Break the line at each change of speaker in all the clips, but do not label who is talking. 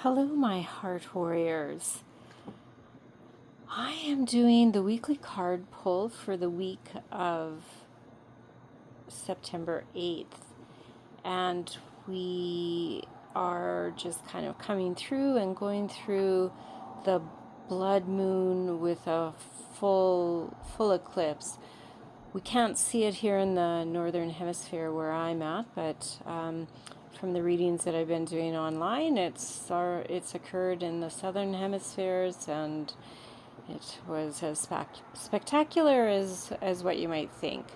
Hello, my heart warriors. I am doing the weekly card pull for the week of September 8th, and we are just kind of coming through and going through the blood moon with a full eclipse. We can't see it here in the northern hemisphere where I'm at, but from the readings that I've been doing online, it's occurred in the southern hemispheres, and it was as spectacular as what you might think.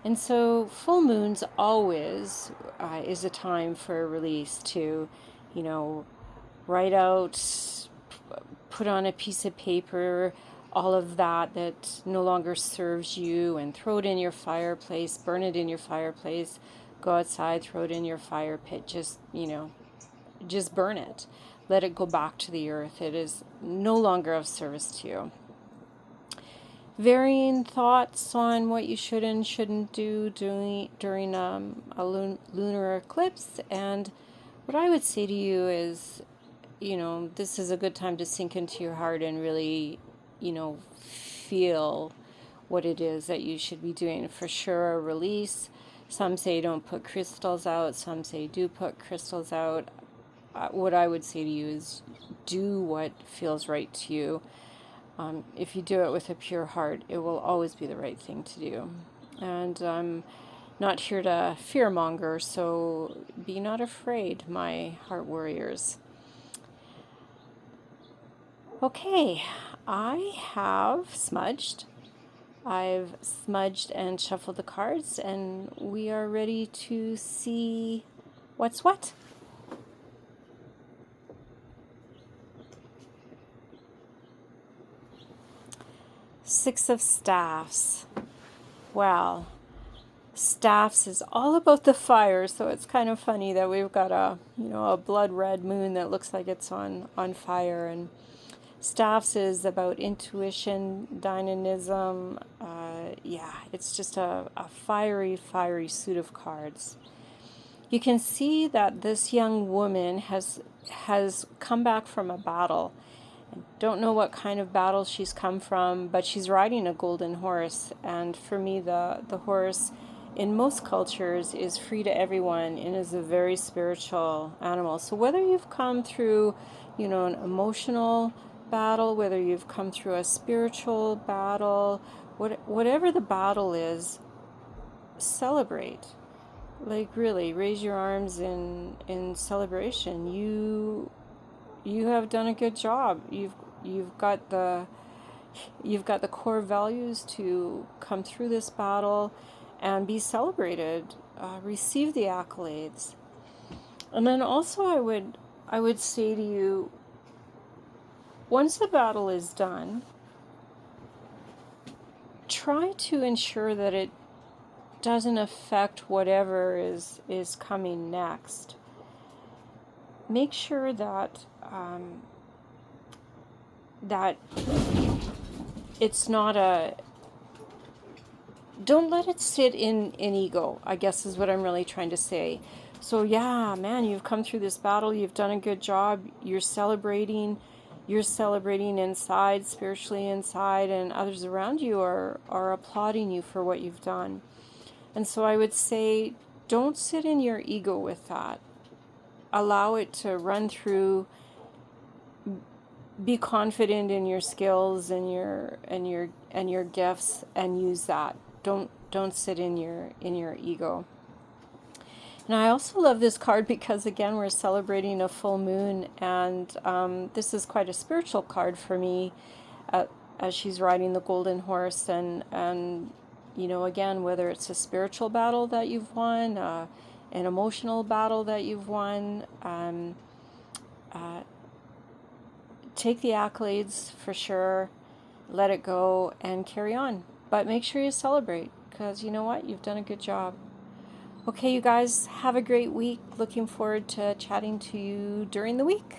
And so full moons always is a time for a release to, write out, put on a piece of paper all of that no longer serves you, and throw it in your fireplace, burn it in your fireplace, go outside, throw it in your fire pit, just burn it. Let it go back to the earth. It is no longer of service to you. Varying thoughts on what you should and shouldn't do during a lunar eclipse. And what I would say to you is, this is a good time to sink into your heart and really, feel what it is that you should be doing. For sure, a release. Some say don't put crystals out. Some say do put crystals out. What I would say to you is do what feels right to you. If you do it with a pure heart, it will always be the right thing to do. And I'm not here to fearmonger, so be not afraid, my heart warriors. Okay, I have smudged. I've smudged and shuffled the cards, and we are ready to see what's what. Six of Staffs. Well, Staffs is all about the fire, so it's kind of funny that we've got a blood red moon that looks like it's on fire. And Staffs is about intuition, dynamism. It's just a fiery suit of cards. You can see that this young woman has come back from a battle. I don't know what kind of battle she's come from, but she's riding a golden horse. And for me, the horse in most cultures is free to everyone and is a very spiritual animal. So whether you've come through, an emotional battle, whether you've come through a spiritual battle, whatever the battle is, celebrate. Like, really, raise your arms in celebration. You have done a good job. You've got the core values to come through this battle and be celebrated. Receive the accolades. And then also I would say to you, once the battle is done, try to ensure that it doesn't affect whatever is coming next. Make sure that that it's not don't let it sit in ego, I guess is what I'm really trying to say. So yeah, man, you've come through this battle, you've done a good job, you're celebrating inside, spiritually inside, and others around you are applauding you for what you've done. And so I would say, don't sit in your ego with that. Allow it to run through. Be confident in your skills and your gifts, and use that. Don't sit in your ego. And I also love this card because, again, we're celebrating a full moon, and this is quite a spiritual card for me, as she's riding the golden horse, and again, whether it's a spiritual battle that you've won, an emotional battle that you've won, take the accolades for sure, let it go, and carry on. But make sure you celebrate, because you know what? You've done a good job. Okay, you guys, have a great week. Looking forward to chatting to you during the week.